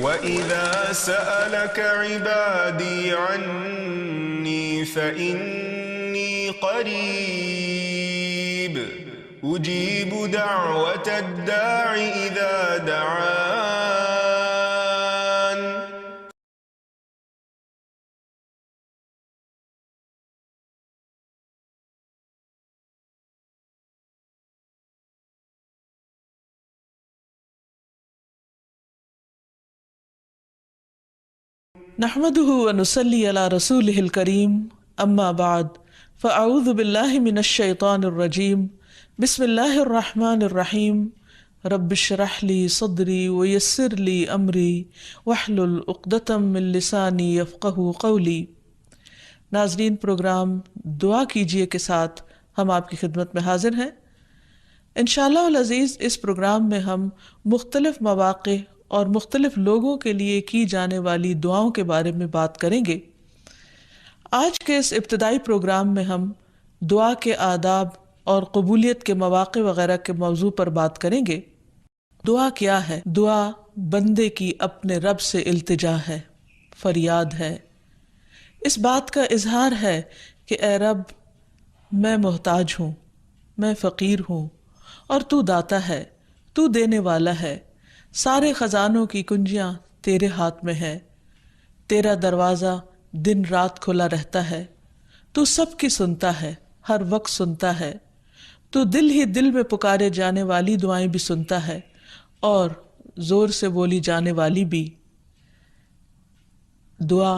وَإِذَا سَأَلَكَ عِبَادِي عَنِّي فَإِنِّي قَرِيبٌ أُجِيبُ دَعْوَةَ الدَّاعِ إِذَا دَعَانِ. نحمده ونصلي على رسوله الكريم اما بعد فاعوذ باللہ من الشیطان الرجیم بسم اللہ الرحمن الرحیم رب اشرح لي صدری ویسر لي امری واحلل عقدۃ من لسانی یفقہوا قولی. ناظرین، پروگرام دعا کیجئے کے ساتھ ہم آپ کی خدمت میں حاضر ہیں. انشاءاللہ العزیز اس پروگرام میں ہم مختلف مواقع اور مختلف لوگوں کے لیے کی جانے والی دعاؤں کے بارے میں بات کریں گے. آج کے اس ابتدائی پروگرام میں ہم دعا کے آداب اور قبولیت کے مواقع وغیرہ کے موضوع پر بات کریں گے. دعا کیا ہے؟ دعا بندے کی اپنے رب سے التجا ہے، فریاد ہے، اس بات کا اظہار ہے کہ اے رب، میں محتاج ہوں، میں فقیر ہوں، اور تو داتا ہے، تو دینے والا ہے، سارے خزانوں کی کنجیاں تیرے ہاتھ میں ہے، تیرا دروازہ دن رات کھلا رہتا ہے، تو سب کی سنتا ہے، ہر وقت سنتا ہے، تو دل ہی دل میں پکارے جانے والی دعائیں بھی سنتا ہے اور زور سے بولی جانے والی بھی. دعا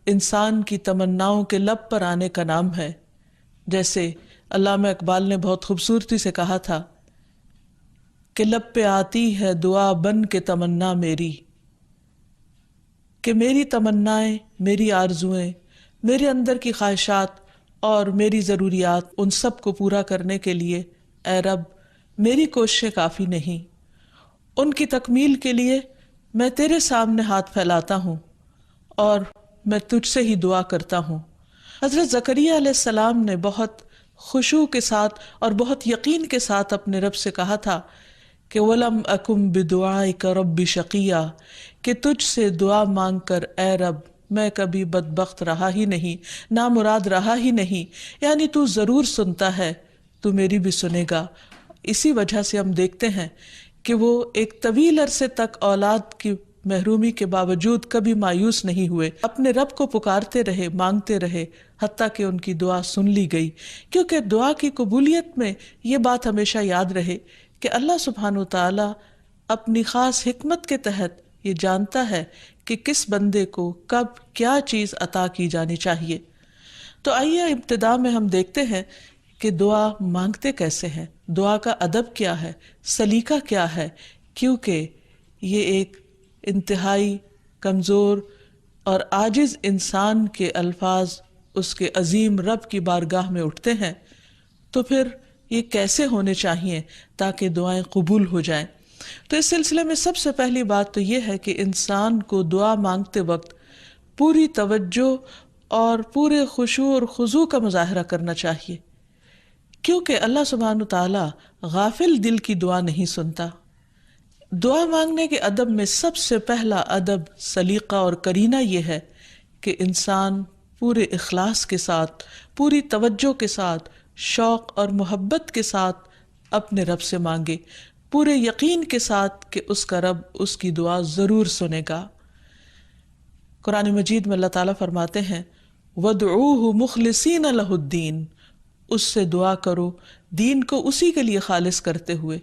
انسان کی تمناؤں کے لب پر آنے کا نام ہے. جیسے علامہ اقبال نے بہت خوبصورتی سے کہا تھا کہ لب پہ آتی ہے دعا بن کے تمنا میری، کہ میری تمنائیں، میری آرزوئیں، میرے اندر کی خواہشات اور میری ضروریات، ان سب کو پورا کرنے کے لیے اے رب میری کوششیں کافی نہیں. ان کی تکمیل کے لیے میں تیرے سامنے ہاتھ پھیلاتا ہوں اور میں تجھ سے ہی دعا کرتا ہوں. حضرت زکریا علیہ السلام نے بہت خشوع کے ساتھ اور بہت یقین کے ساتھ اپنے رب سے کہا تھا کہ وَلَمْ أَكُمْ بِدُعَائِكَ رَبِّ شَقِيًّا، کہ تجھ سے دعا مانگ کر اے رب میں کبھی بدبخت رہا ہی نہیں، نامراد رہا ہی نہیں. یعنی تو ضرور سنتا ہے، تو میری بھی سنے گا. اسی وجہ سے ہم دیکھتے ہیں کہ وہ ایک طویل عرصے تک اولاد کی محرومی کے باوجود کبھی مایوس نہیں ہوئے، اپنے رب کو پکارتے رہے، مانگتے رہے، حتیٰ کہ ان کی دعا سن لی گئی. کیونکہ دعا کی قبولیت میں یہ بات ہمیشہ یاد رہے کہ اللہ سبحانہ وتعالی اپنی خاص حکمت کے تحت یہ جانتا ہے کہ کس بندے کو کب کیا چیز عطا کی جانی چاہیے. تو آئیے ابتدا میں ہم دیکھتے ہیں کہ دعا مانگتے کیسے ہیں، دعا کا ادب کیا ہے، سلیقہ کیا ہے. کیونکہ یہ ایک انتہائی کمزور اور عاجز انسان کے الفاظ اس کے عظیم رب کی بارگاہ میں اٹھتے ہیں، تو پھر یہ کیسے ہونے چاہیے تاکہ دعائیں قبول ہو جائیں. تو اس سلسلے میں سب سے پہلی بات تو یہ ہے کہ انسان کو دعا مانگتے وقت پوری توجہ اور پورے خشوع اور خضوع کا مظاہرہ کرنا چاہیے، کیونکہ اللہ سبحانہ تعالیٰ غافل دل کی دعا نہیں سنتا. دعا مانگنے کے ادب میں سب سے پہلا ادب، سلیقہ اور کرینہ یہ ہے کہ انسان پورے اخلاص کے ساتھ، پوری توجہ کے ساتھ، شوق اور محبت کے ساتھ اپنے رب سے مانگے، پورے یقین کے ساتھ کہ اس کا رب اس کی دعا ضرور سنے گا. قرآن مجید میں اللہ تعالیٰ فرماتے ہیں وَادْعُوهُ مُخْلِصِينَ لَهُ الدِّينَ، اس سے دعا کرو دین کو اسی کے لیے خالص کرتے ہوئے،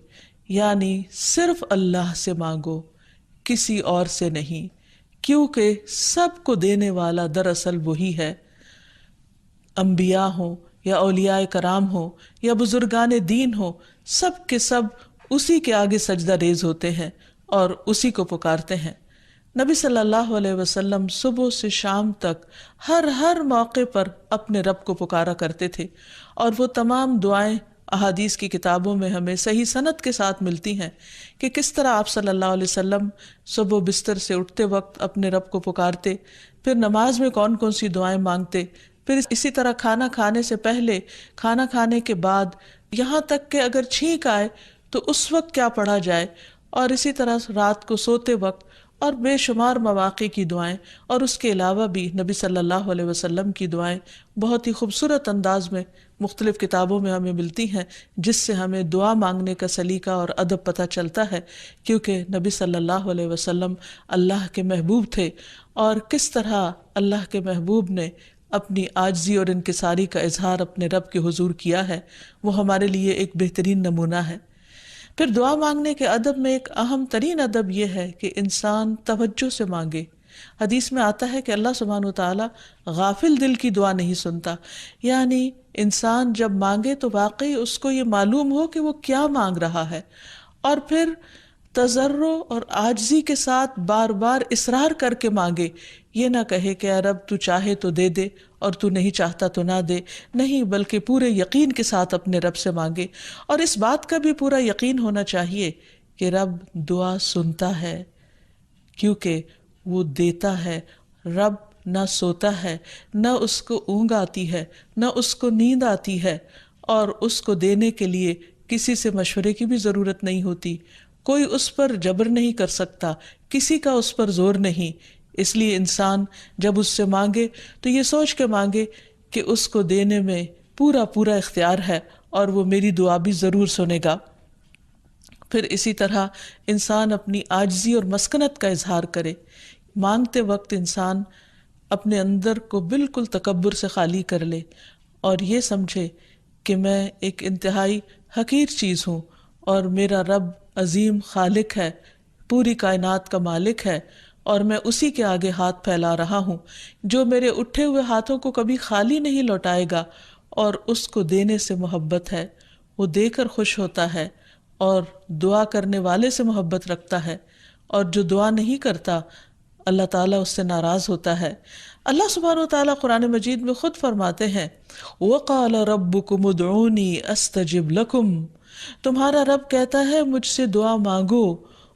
یعنی صرف اللہ سے مانگو، کسی اور سے نہیں، کیونکہ سب کو دینے والا دراصل وہی ہے. انبیاء ہوں یا اولیاء کرام ہوں یا بزرگان دین ہوں، سب کے سب اسی کے آگے سجدہ ریز ہوتے ہیں اور اسی کو پکارتے ہیں. نبی صلی اللہ علیہ وسلم صبح سے شام تک ہر موقع پر اپنے رب کو پکارا کرتے تھے، اور وہ تمام دعائیں احادیث کی کتابوں میں ہمیں صحیح سند کے ساتھ ملتی ہیں کہ کس طرح آپ صلی اللہ علیہ وسلم صبح بستر سے اٹھتے وقت اپنے رب کو پکارتے، پھر نماز میں کون کون سی دعائیں مانگتے، پھر اسی طرح کھانا کھانے سے پہلے، کھانا کھانے کے بعد، یہاں تک کہ اگر چھینک آئے تو اس وقت کیا پڑھا جائے، اور اسی طرح رات کو سوتے وقت اور بے شمار مواقع کی دعائیں، اور اس کے علاوہ بھی نبی صلی اللہ علیہ وسلم کی دعائیں بہت ہی خوبصورت انداز میں مختلف کتابوں میں ہمیں ملتی ہیں، جس سے ہمیں دعا مانگنے کا سلیقہ اور ادب پتہ چلتا ہے، کیونکہ نبی صلی اللہ علیہ وسلم اللہ کے محبوب تھے، اور کس طرح اللہ کے محبوب نے اپنی عاجزی اور انکساری کا اظہار اپنے رب کے حضور کیا ہے، وہ ہمارے لیے ایک بہترین نمونہ ہے۔ پھر دعا مانگنے کے ادب میں ایک اہم ترین ادب یہ ہے کہ انسان توجہ سے مانگے۔ حدیث میں آتا ہے کہ اللہ سبحانہ وتعالیٰ غافل دل کی دعا نہیں سنتا، یعنی انسان جب مانگے تو واقعی اس کو یہ معلوم ہو کہ وہ کیا مانگ رہا ہے، اور پھر تضرع اور عاجزی کے ساتھ بار بار اصرار کر کے مانگے، یہ نہ کہے کہ اے رب تو چاہے تو دے دے اور تو نہیں چاہتا تو نہ دے، نہیں، بلکہ پورے یقین کے ساتھ اپنے رب سے مانگے، اور اس بات کا بھی پورا یقین ہونا چاہیے کہ رب دعا سنتا ہے، کیونکہ وہ دیتا ہے۔ رب نہ سوتا ہے، نہ اس کو اونگ آتی ہے، نہ اس کو نیند آتی ہے، اور اس کو دینے کے لیے کسی سے مشورے کی بھی ضرورت نہیں ہوتی، کوئی اس پر جبر نہیں کر سکتا، کسی کا اس پر زور نہیں۔ اس لیے انسان جب اس سے مانگے تو یہ سوچ کے مانگے کہ اس کو دینے میں پورا پورا اختیار ہے اور وہ میری دعا بھی ضرور سنے گا۔ پھر اسی طرح انسان اپنی عاجزی اور مسکنت کا اظہار کرے، مانگتے وقت انسان اپنے اندر کو بالکل تکبر سے خالی کر لے اور یہ سمجھے کہ میں ایک انتہائی حقیر چیز ہوں اور میرا رب عظیم خالق ہے، پوری کائنات کا مالک ہے، اور میں اسی کے آگے ہاتھ پھیلا رہا ہوں، جو میرے اٹھے ہوئے ہاتھوں کو کبھی خالی نہیں لوٹائے گا، اور اس کو دینے سے محبت ہے، وہ دے کر خوش ہوتا ہے، اور دعا کرنے والے سے محبت رکھتا ہے، اور جو دعا نہیں کرتا اللہ تعالیٰ اس سے ناراض ہوتا ہے۔ اللہ سبحانہ وتعالیٰ قرآن مجید میں خود فرماتے ہیں وَقَالَ رَبُّكُمُ ادْعُونِي أَسْتَجِبْ لَكُمْ، تمہارا رب کہتا ہے مجھ سے دعا مانگو،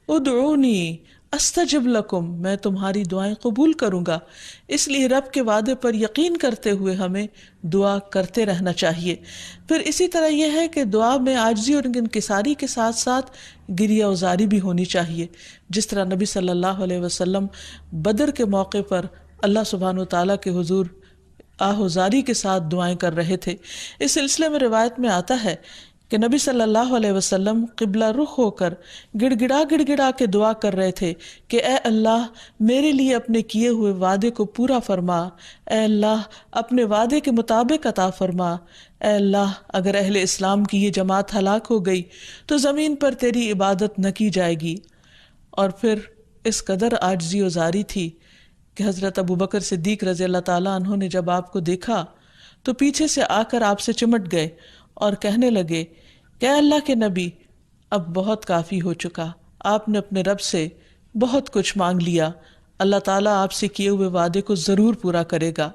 ادعونی استجب لکم، میں تمہاری دعائیں قبول کروں گا۔ اس لیے رب کے وعدے پر یقین کرتے ہوئے ہمیں دعا کرتے رہنا چاہیے۔ پھر اسی طرح یہ ہے کہ دعا میں عاجزی اور انکساری کے ساتھ ساتھ گریہ وزاری بھی ہونی چاہیے، جس طرح نبی صلی اللہ علیہ وسلم بدر کے موقع پر اللہ سبحانہ وتعالیٰ کے حضور آہوزاری کے ساتھ دعائیں کر رہے تھے۔ اس سلسلے میں روایت میں آتا ہے کہ نبی صلی اللہ علیہ وسلم قبلہ رخ ہو کر گڑ گڑا کے دعا کر رہے تھے کہ اے اللہ میرے لیے اپنے کیے ہوئے وعدے کو پورا فرما، اے اللہ اپنے وعدے کے مطابق عطا فرما، اے اللہ اگر اہل اسلام کی یہ جماعت ہلاک ہو گئی تو زمین پر تیری عبادت نہ کی جائے گی۔ اور پھر اس قدر عاجزی و زاری تھی کہ حضرت ابوبکر صدیق رضی اللہ تعالیٰ عنہ نے جب آپ کو دیکھا تو پیچھے سے آ کر آپ سے چمٹ گئے اور کہنے لگے کہ اے اللہ کے نبی اب بہت کافی ہو چکا، آپ نے اپنے رب سے بہت کچھ مانگ لیا، اللہ تعالیٰ آپ سے کیے ہوئے وعدے کو ضرور پورا کرے گا۔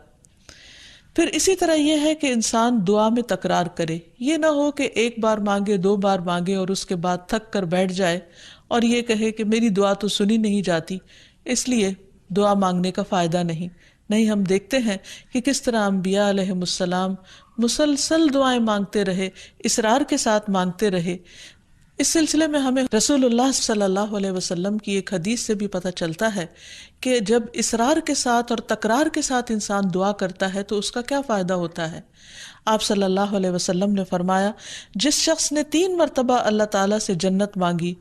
پھر اسی طرح یہ ہے کہ انسان دعا میں تکرار کرے، یہ نہ ہو کہ ایک بار مانگے، دو بار مانگے اور اس کے بعد تھک کر بیٹھ جائے اور یہ کہے کہ میری دعا تو سنی نہیں جاتی، اس لیے دعا مانگنے کا فائدہ نہیں۔ ہم دیکھتے ہیں کہ کس طرح انبیاء علیہ السلام مسلسل دعائیں مانگتے رہے، اصرار کے ساتھ مانگتے رہے۔ اس سلسلے میں ہمیں رسول اللہ صلی اللہ علیہ وسلم کی ایک حدیث سے بھی پتہ چلتا ہے کہ جب اصرار کے ساتھ اور تکرار کے ساتھ انسان دعا کرتا ہے تو اس کا کیا فائدہ ہوتا ہے۔ آپ صلی اللہ علیہ وسلم نے فرمایا جس شخص نے 3 مرتبہ اللہ تعالیٰ سے جنت مانگی،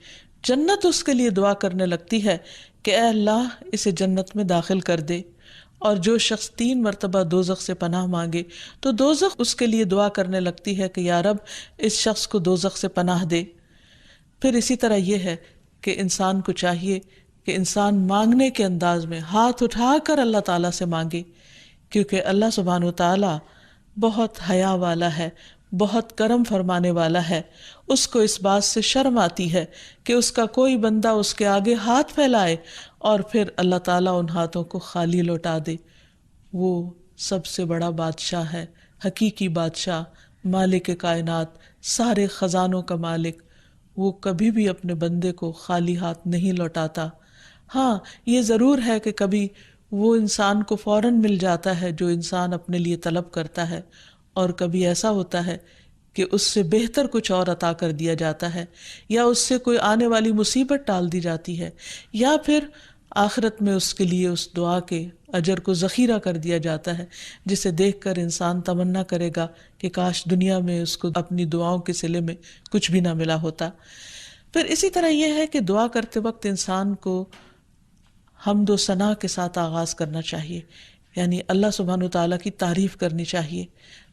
جنت اس کے لیے دعا کرنے لگتی ہے کہ اے اللہ اسے جنت میں داخل کر دے، اور جو شخص 3 مرتبہ دوزخ سے پناہ مانگے تو دوزخ اس کے لیے دعا کرنے لگتی ہے کہ یا رب اس شخص کو دوزخ سے پناہ دے۔ پھر اسی طرح یہ ہے کہ انسان کو چاہیے کہ انسان مانگنے کے انداز میں ہاتھ اٹھا کر اللہ تعالیٰ سے مانگے، کیونکہ اللہ سبحانہ وتعالیٰ بہت حیا والا ہے، بہت کرم فرمانے والا ہے۔ اس کو اس بات سے شرم آتی ہے کہ اس کا کوئی بندہ اس کے آگے ہاتھ پھیلائے اور پھر اللہ تعالیٰ ان ہاتھوں کو خالی لوٹا دے۔ وہ سب سے بڑا بادشاہ ہے، حقیقی بادشاہ، مالک کائنات، سارے خزانوں کا مالک، وہ کبھی بھی اپنے بندے کو خالی ہاتھ نہیں لوٹاتا۔ ہاں یہ ضرور ہے کہ کبھی وہ انسان کو فوراً مل جاتا ہے جو انسان اپنے لیے طلب کرتا ہے، اور کبھی ایسا ہوتا ہے کہ اس سے بہتر کچھ اور عطا کر دیا جاتا ہے، یا اس سے کوئی آنے والی مصیبت ٹال دی جاتی ہے، یا پھر آخرت میں اس کے لیے اس دعا کے اجر کو ذخیرہ کر دیا جاتا ہے، جسے دیکھ کر انسان تمنا کرے گا کہ کاش دنیا میں اس کو اپنی دعاؤں کے صلے میں کچھ بھی نہ ملا ہوتا۔ پھر اسی طرح یہ ہے کہ دعا کرتے وقت انسان کو حمد و ثنا کے ساتھ آغاز کرنا چاہیے، یعنی اللہ سبحانہ و تعالیٰ کی تعریف کرنی چاہیے،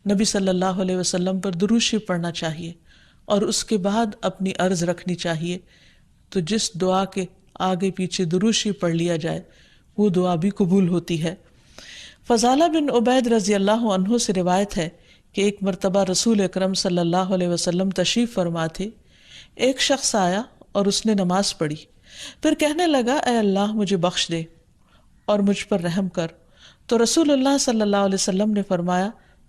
نبی صلی اللہ علیہ وسلم پر درود شریف پڑھنا چاہیے، اور اس کے بعد اپنی عرض رکھنی چاہیے۔ تو جس دعا کے آگے پیچھے درود شریف پڑھ لیا جائے وہ دعا بھی قبول ہوتی ہے۔ فضالہ بن عبید رضی اللہ عنہ سے روایت ہے کہ ایک مرتبہ رسول اکرم صلی اللہ علیہ وسلم تشریف فرما تھے، ایک شخص آیا اور اس نے نماز پڑھی، پھر کہنے لگا اے اللہ مجھے بخش دے اور مجھ پر رحم کر۔ تو رسول اللہ صلی اللہ علیہ وسلم نے فرمایا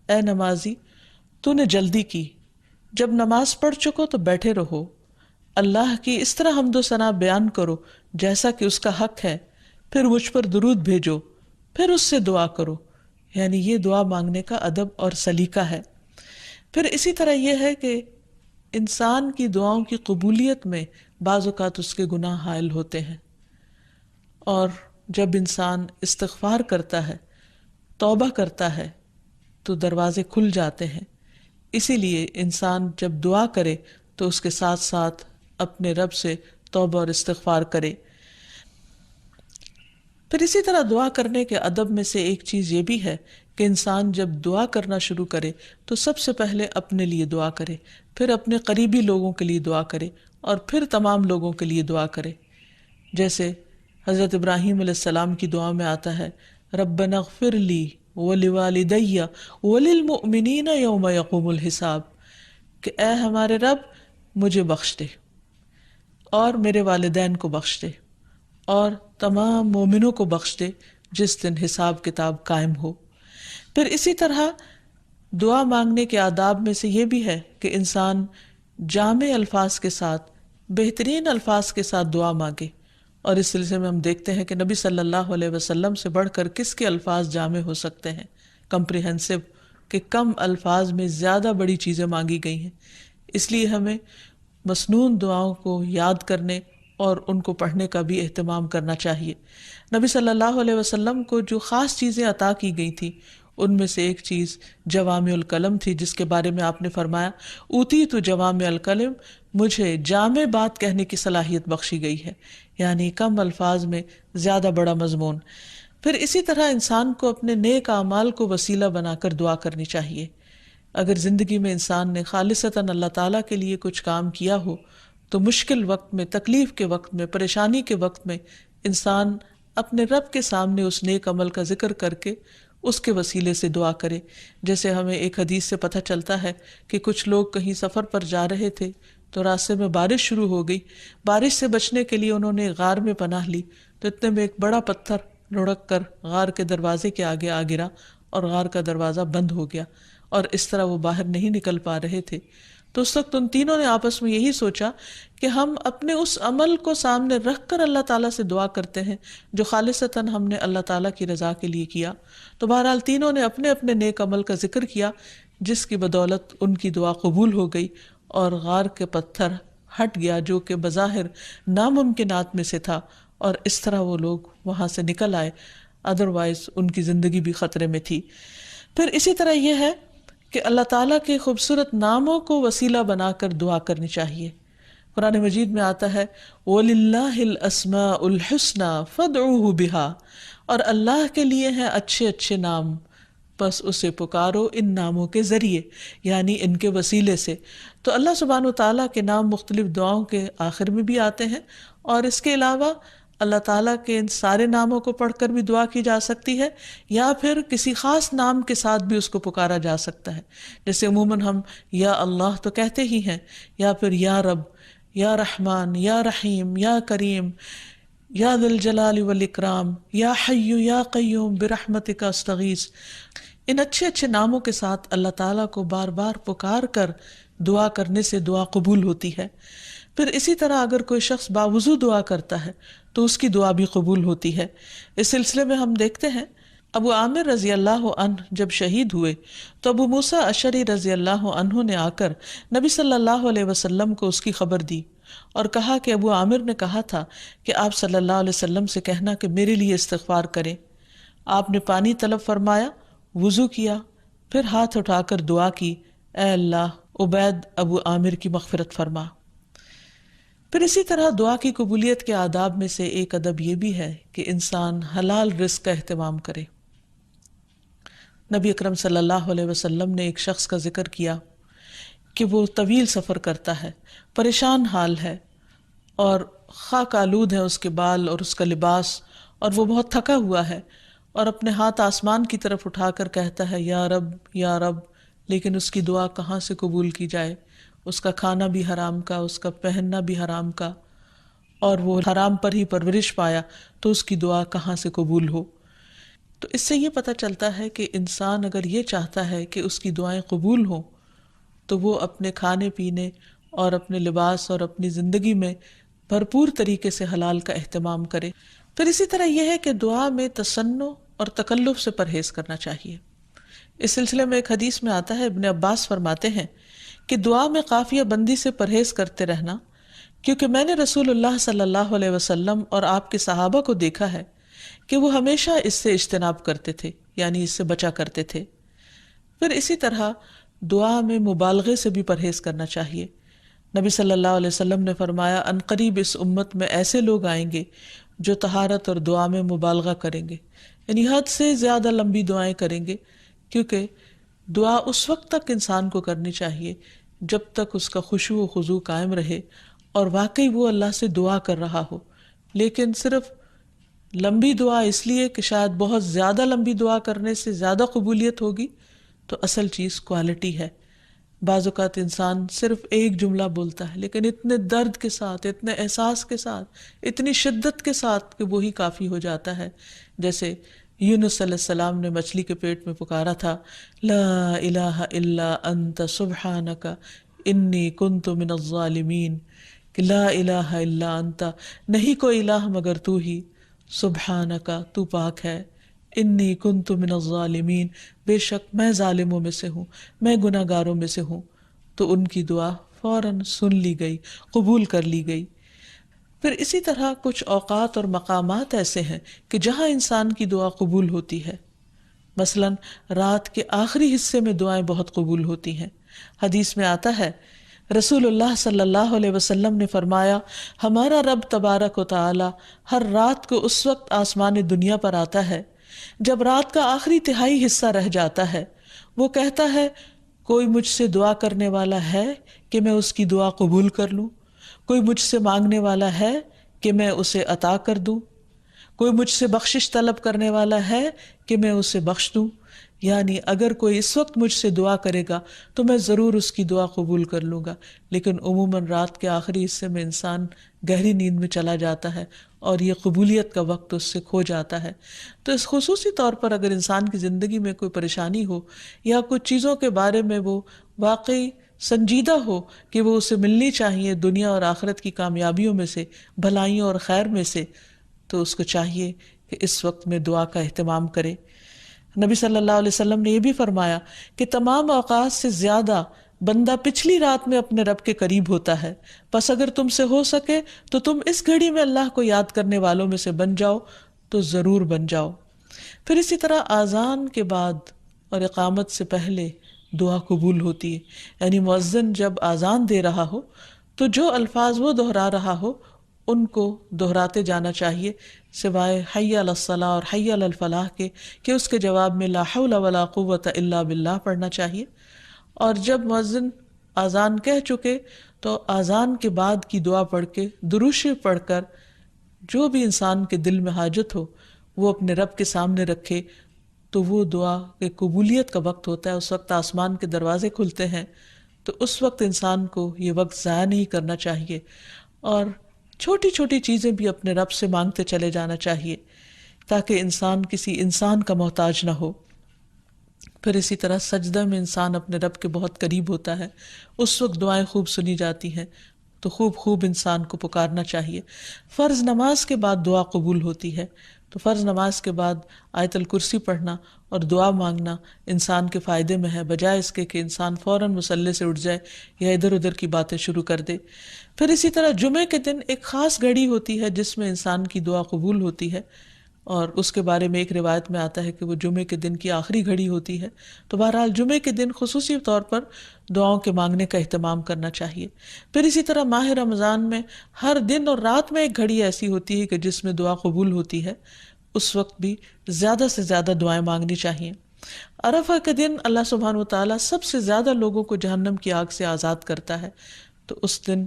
اے نمازی تو نے جلدی کی، جب نماز پڑھ چکو تو بیٹھے رہو، اللہ کی اس طرح حمد و ثنا بیان کرو جیسا کہ اس کا حق ہے، پھر مجھ پر درود بھیجو، پھر اس سے دعا کرو، یعنی یہ دعا مانگنے کا ادب اور سلیقہ ہے۔ پھر اسی طرح یہ ہے کہ انسان کی دعاؤں کی قبولیت میں بعض اوقات اس کے گناہ حائل ہوتے ہیں، اور جب انسان استغفار کرتا ہے، توبہ کرتا ہے تو دروازے کھل جاتے ہیں۔ اسی لیے انسان جب دعا کرے تو اس کے ساتھ ساتھ اپنے رب سے توبہ اور استغفار کرے۔ پھر اسی طرح دعا کرنے کے ادب میں سے ایک چیز یہ بھی ہے کہ انسان جب دعا کرنا شروع کرے تو سب سے پہلے اپنے لیے دعا کرے، پھر اپنے قریبی لوگوں کے لیے دعا کرے، اور پھر تمام لوگوں کے لیے دعا کرے۔ جیسے حضرت ابراہیم علیہ السلام کی دعا میں آتا ہے ربنا اغفر لی ولوالدی وللمؤمنین یوم یقوم الحساب، کہ اے ہمارے رب مجھے بخش دے اور میرے والدین کو بخش دے اور تمام مومنوں کو بخش دے جس دن حساب کتاب قائم ہو۔ پھر اسی طرح دعا مانگنے کے آداب میں سے یہ بھی ہے کہ انسان جامع الفاظ کے ساتھ، بہترین الفاظ کے ساتھ دعا مانگے، اور اس سلسلے میں ہم دیکھتے ہیں کہ نبی صلی اللہ علیہ وسلم سے بڑھ کر کس کے الفاظ جامع ہو سکتے ہیں، کمپریہنسو، کہ کم الفاظ میں زیادہ بڑی چیزیں مانگی گئی ہیں۔ اس لیے ہمیں مسنون دعاؤں کو یاد کرنے اور ان کو پڑھنے کا بھی اہتمام کرنا چاہیے۔ نبی صلی اللہ علیہ وسلم کو جو خاص چیزیں عطا کی گئی تھی ان میں سے ایک چیز جوامع الکلم تھی، جس کے بارے میں آپ نے فرمایا اوتیت جوامع الکلم، مجھے جامع بات کہنے کی صلاحیت بخشی گئی ہے، یعنی کم الفاظ میں زیادہ بڑا مضمون۔ پھر اسی طرح انسان کو اپنے نیک اعمال کو وسیلہ بنا کر دعا کرنی چاہیے۔ اگر زندگی میں انسان نے خالصتاً اللہ تعالیٰ کے لیے کچھ کام کیا ہو تو مشکل وقت میں، تکلیف کے وقت میں، پریشانی کے وقت میں انسان اپنے رب کے سامنے اس نیک عمل کا ذکر کر کے اس کے وسیلے سے دعا کرے۔ جیسے ہمیں ایک حدیث سے پتہ چلتا ہے کہ کچھ لوگ کہیں سفر پر جا رہے تھے تو راستے میں بارش شروع ہو گئی، بارش سے بچنے کے لیے انہوں نے غار میں پناہ لی، تو اتنے میں ایک بڑا پتھر لڑک کر غار کے دروازے کے آگے آ گرا اور غار کا دروازہ بند ہو گیا، اور اس طرح وہ باہر نہیں نکل پا رہے تھے۔ تو اس وقت ان تینوں نے آپس میں یہی سوچا کہ ہم اپنے اس عمل کو سامنے رکھ کر اللہ تعالیٰ سے دعا کرتے ہیں جو خالصتاً ہم نے اللہ تعالیٰ کی رضا کے لیے کیا۔ تو بہرحال تینوں نے اپنے اپنے نیک عمل کا ذکر کیا، جس کی بدولت ان کی دعا قبول ہو گئی اور غار کے پتھر ہٹ گیا جو کہ بظاہر ناممکنات میں سے تھا، اور اس طرح وہ لوگ وہاں سے نکل آئے، ادروائز ان کی زندگی بھی خطرے میں تھی۔ پھر اسی طرح یہ ہے کہ اللہ تعالیٰ کے خوبصورت ناموں کو وسیلہ بنا کر دعا کرنی چاہیے۔ قرآن مجید میں آتا ہے وَلِلَّهِ الْأَسْمَاءُ الْحُسْنَى فَادْعُوهُ بِهَا، اور اللہ کے لیے ہیں اچھے اچھے نام، بس اسے پکارو ان ناموں کے ذریعے، یعنی ان کے وسیلے سے۔ تو اللہ سبحانہ وتعالیٰ کے نام مختلف دعاؤں کے آخر میں بھی آتے ہیں، اور اس کے علاوہ اللہ تعالیٰ کے ان سارے ناموں کو پڑھ کر بھی دعا کی جا سکتی ہے، یا پھر کسی خاص نام کے ساتھ بھی اس کو پکارا جا سکتا ہے۔ جیسے عموماً ہم یا اللہ تو کہتے ہی ہیں، یا پھر یا رب، یا رحمان، یا رحیم، یا کریم، یا ذی الجلال والاکرام، یا حی یا قیوم برحمتک استغیث۔ ان اچھے اچھے ناموں کے ساتھ اللہ تعالیٰ کو بار بار پکار کر دعا کرنے سے دعا قبول ہوتی ہے۔ پھر اسی طرح اگر کوئی شخص باوضو دعا کرتا ہے تو اس کی دعا بھی قبول ہوتی ہے۔ اس سلسلے میں ہم دیکھتے ہیں ابو عامر رضی اللہ عنہ جب شہید ہوئے تو ابو موسیٰ اشعری رضی اللہ عنہ نے آ کر نبی صلی اللہ علیہ وسلم کو اس کی خبر دی، اور کہا کہ ابو عامر نے کہا تھا کہ آپ صلی اللہ علیہ وسلم سے کہنا کہ میرے لیے استغفار کریں۔ آپ نے پانی طلب فرمایا، وضو کیا، پھر ہاتھ اٹھا کر دعا کی، اے اللہ عبید ابو عامر کی مغفرت فرما۔ پھر اسی طرح دعا کی قبولیت کے آداب میں سے ایک ادب یہ بھی ہے کہ انسان حلال رزق کا اہتمام کرے۔ نبی اکرم صلی اللہ علیہ وسلم نے ایک شخص کا ذکر کیا کہ وہ طویل سفر کرتا ہے، پریشان حال ہے اور خاک آلود ہے اس کے بال اور اس کا لباس، اور وہ بہت تھکا ہوا ہے اور اپنے ہاتھ آسمان کی طرف اٹھا کر کہتا ہے یا رب یا رب، لیکن اس کی دعا کہاں سے قبول کی جائے؟ اس کا کھانا بھی حرام کا، اس کا پہننا بھی حرام کا، اور وہ حرام پر ہی پرورش پایا، تو اس کی دعا کہاں سے قبول ہو؟ تو اس سے یہ پتہ چلتا ہے کہ انسان اگر یہ چاہتا ہے کہ اس کی دعائیں قبول ہوں تو وہ اپنے کھانے پینے اور اپنے لباس اور اپنی زندگی میں بھرپور طریقے سے حلال کا اہتمام کرے۔ پھر اسی طرح یہ ہے کہ دعا میں تصنع اور تکلف سے پرہیز کرنا چاہیے۔ اس سلسلے میں ایک حدیث میں آتا ہے، ابن عباس فرماتے ہیں کہ دعا میں قافیہ بندی سے پرہیز کرتے رہنا، کیونکہ میں نے رسول اللہ صلی اللہ علیہ وسلم اور آپ کے صحابہ کو دیکھا ہے کہ وہ ہمیشہ اس سے اجتناب کرتے تھے، یعنی اس سے بچا کرتے تھے۔ پھر اسی طرح دعا میں مبالغے سے بھی پرہیز کرنا چاہیے۔ نبی صلی اللہ علیہ وسلم نے فرمایا، ان قریب اس امت میں ایسے لوگ آئیں گے جو طہارت اور دعا میں مبالغہ کریں گے، یعنی حد سے زیادہ لمبی دعائیں کریں گے، کیونکہ دعا اس وقت تک انسان کو کرنی چاہیے جب تک اس کا خشوع و خضوع قائم رہے اور واقعی وہ اللہ سے دعا کر رہا ہو۔ لیکن صرف لمبی دعا اس لیے کہ شاید بہت زیادہ لمبی دعا کرنے سے زیادہ قبولیت ہوگی، تو اصل چیز کوالٹی ہے۔ بعض اوقات انسان صرف ایک جملہ بولتا ہے لیکن اتنے درد کے ساتھ، اتنے احساس کے ساتھ، اتنی شدت کے ساتھ کہ وہی کافی ہو جاتا ہے۔ جیسے یونس علیہ السلام نے مچھلی کے پیٹ میں پکارا تھا، لا الہ الا انت سبحانک انی کنت من الظالمین، کہ لا الہ الا انت، نہیں کوئی الہ مگر تو ہی، سبحانک تو پاک ہے، انی کنت من الظالمین، بے شک میں ظالموں میں سے ہوں، میں گناہ گاروں میں سے ہوں۔ تو ان کی دعا فوراً سن لی گئی، قبول کر لی گئی۔ پھر اسی طرح کچھ اوقات اور مقامات ایسے ہیں کہ جہاں انسان کی دعا قبول ہوتی ہے، مثلاً رات کے آخری حصے میں دعائیں بہت قبول ہوتی ہیں۔ حدیث میں آتا ہے، رسول اللہ صلی اللہ علیہ وسلم نے فرمایا، ہمارا رب تبارک و تعالی ہر رات کو اس وقت آسمان دنیا پر آتا ہے جب رات کا آخری تہائی حصہ رہ جاتا ہے۔ وہ کہتا ہے، کوئی مجھ سے دعا کرنے والا ہے کہ میں اس کی دعا قبول کر لوں؟ کوئی مجھ سے مانگنے والا ہے کہ میں اسے عطا کر دوں؟ کوئی مجھ سے بخشش طلب کرنے والا ہے کہ میں اسے بخش دوں؟ یعنی اگر کوئی اس وقت مجھ سے دعا کرے گا تو میں ضرور اس کی دعا قبول کر لوں گا۔ لیکن عموماً رات کے آخری حصے میں انسان گہری نیند میں چلا جاتا ہے اور یہ قبولیت کا وقت اس سے کھو جاتا ہے۔ تو اس خصوصی طور پر اگر انسان کی زندگی میں کوئی پریشانی ہو یا کچھ چیزوں کے بارے میں وہ واقعی سنجیدہ ہو کہ وہ اسے ملنی چاہیے دنیا اور آخرت کی کامیابیوں میں سے، بھلائیوں اور خیر میں سے، تو اس کو چاہیے کہ اس وقت میں دعا کا اہتمام کرے۔ نبی صلی اللہ علیہ وسلم نے یہ بھی فرمایا کہ تمام اوقات سے زیادہ بندہ پچھلی رات میں اپنے رب کے قریب ہوتا ہے، پس اگر تم سے ہو سکے تو تم اس گھڑی میں اللہ کو یاد کرنے والوں میں سے بن جاؤ تو ضرور بن جاؤ۔ پھر اسی طرح آذان کے بعد اور اقامت سے پہلے دعا قبول ہوتی ہے، یعنی مؤذن جب آذان دے رہا ہو تو جو الفاظ وہ دہرا رہا ہو ان کو دہراتے جانا چاہیے، سوائے حی علی الصلاح اور حی علی الفلاح کے، کہ اس کے جواب میں لا حول ولا قوت الا باللہ پڑھنا چاہیے۔ اور جب مؤذن آذان کہہ چکے تو آذان کے بعد کی دعا پڑھ کے، درود شریف پڑھ کر، جو بھی انسان کے دل میں حاجت ہو وہ اپنے رب کے سامنے رکھے، تو وہ دعا کے قبولیت کا وقت ہوتا ہے، اس وقت آسمان کے دروازے کھلتے ہیں۔ تو اس وقت انسان کو یہ وقت ضائع نہیں کرنا چاہیے اور چھوٹی چھوٹی چیزیں بھی اپنے رب سے مانگتے چلے جانا چاہیے تاکہ انسان کسی انسان کا محتاج نہ ہو۔ پھر اسی طرح سجدہ میں انسان اپنے رب کے بہت قریب ہوتا ہے، اس وقت دعائیں خوب سنی جاتی ہیں، تو خوب انسان کو پکارنا چاہیے۔ فرض نماز کے بعد دعا قبول ہوتی ہے، تو فرض نماز کے بعد آیت الکرسی پڑھنا اور دعا مانگنا انسان کے فائدے میں ہے، بجائے اس کے کہ انسان فوراً مصلی سے اٹھ جائے یا ادھر ادھر کی باتیں شروع کر دے۔ پھر اسی طرح جمعے کے دن ایک خاص گھڑی ہوتی ہے جس میں انسان کی دعا قبول ہوتی ہے، اور اس کے بارے میں ایک روایت میں آتا ہے کہ وہ جمعے کے دن کی آخری گھڑی ہوتی ہے۔ تو بہرحال جمعے کے دن خصوصی طور پر دعاؤں کے مانگنے کا اہتمام کرنا چاہیے۔ پھر اسی طرح ماہ رمضان میں ہر دن اور رات میں ایک گھڑی ایسی ہوتی ہے کہ جس میں دعا قبول ہوتی ہے، اس وقت بھی زیادہ سے زیادہ دعائیں مانگنی چاہیے۔ عرفہ کے دن اللہ سبحانہ و تعالیٰ سب سے زیادہ لوگوں کو جہنم کی آگ سے آزاد کرتا ہے، تو اس دن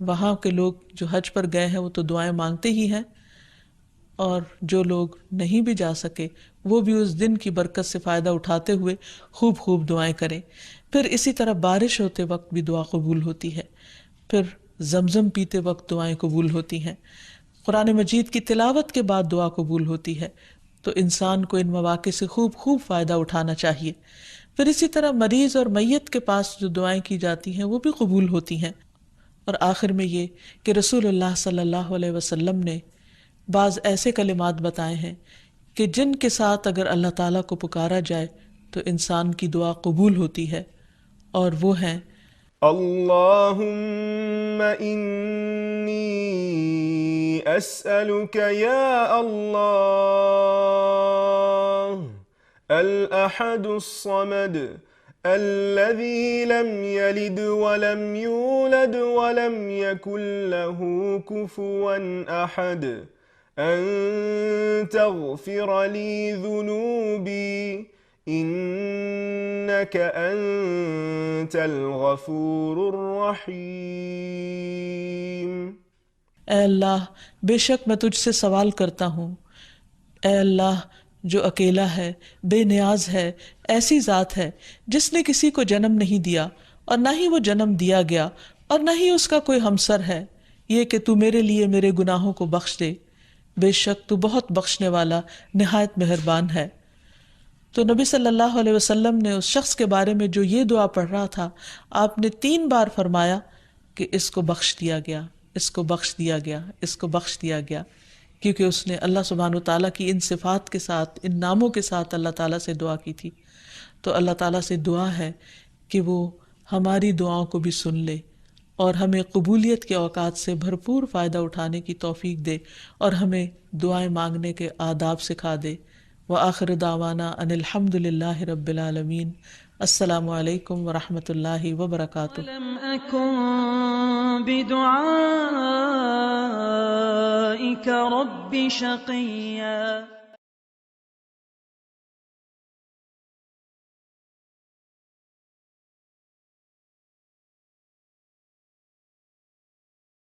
وہاں کے لوگ جو حج پر گئے ہیں وہ تو دعائیں مانگتے ہی ہیں، اور جو لوگ نہیں بھی جا سکے وہ بھی اس دن کی برکت سے فائدہ اٹھاتے ہوئے خوب خوب دعائیں کریں۔ پھر اسی طرح بارش ہوتے وقت بھی دعا قبول ہوتی ہے، پھر زمزم پیتے وقت دعائیں قبول ہوتی ہیں، قرآن مجید کی تلاوت کے بعد دعا قبول ہوتی ہے، تو انسان کو ان مواقع سے خوب خوب فائدہ اٹھانا چاہیے۔ پھر اسی طرح مریض اور میت کے پاس جو دعائیں کی جاتی ہیں وہ بھی قبول ہوتی ہیں۔ اور آخر میں یہ کہ رسول اللہ صلی اللہ علیہ وسلم نے بعض ایسے کلمات بتائے ہیں کہ جن کے ساتھ اگر اللہ تعالیٰ کو پکارا جائے تو انسان کی دعا قبول ہوتی ہے، اور وہ ہیں اللهم إني أسألك يا الله الأحد الصمد الذي لم يلد ولم يولد ولم يكن له كفوا أحد أن تغفر لي ذنوبي إنك أنت الغفور الرحيم۔ اے اللہ بے شک میں تجھ سے سوال کرتا ہوں، اے اللہ جو اکیلا ہے، بے نیاز ہے، ایسی ذات ہے جس نے کسی کو جنم نہیں دیا اور نہ ہی وہ جنم دیا گیا اور نہ ہی اس کا کوئی ہمسر ہے، یہ کہ تو میرے لیے میرے گناہوں کو بخش دے، بے شک تو بہت بخشنے والا نہایت مہربان ہے۔ تو نبی صلی اللہ علیہ وسلم نے اس شخص کے بارے میں جو یہ دعا پڑھ رہا تھا، آپ نے 3 بار فرمایا کہ اس کو بخش دیا گیا، اس کو بخش دیا گیا، اس کو بخش دیا گیا، کیونکہ اس نے اللہ سبحانہ وتعالیٰ کی ان صفات کے ساتھ، ان ناموں کے ساتھ اللہ تعالیٰ سے دعا کی تھی۔ تو اللہ تعالیٰ سے دعا ہے کہ وہ ہماری دعاؤں کو بھی سن لے اور ہمیں قبولیت کے اوقات سے بھرپور فائدہ اٹھانے کی توفیق دے، اور ہمیں دعائیں مانگنے کے آداب سکھا دے۔ وآخر دعوانا ان الحمد للہ رب العالمین۔ السلام علیکم ورحمۃ اللہ وبرکاتہ۔ ولم أكن بدعائك رب شقيا۔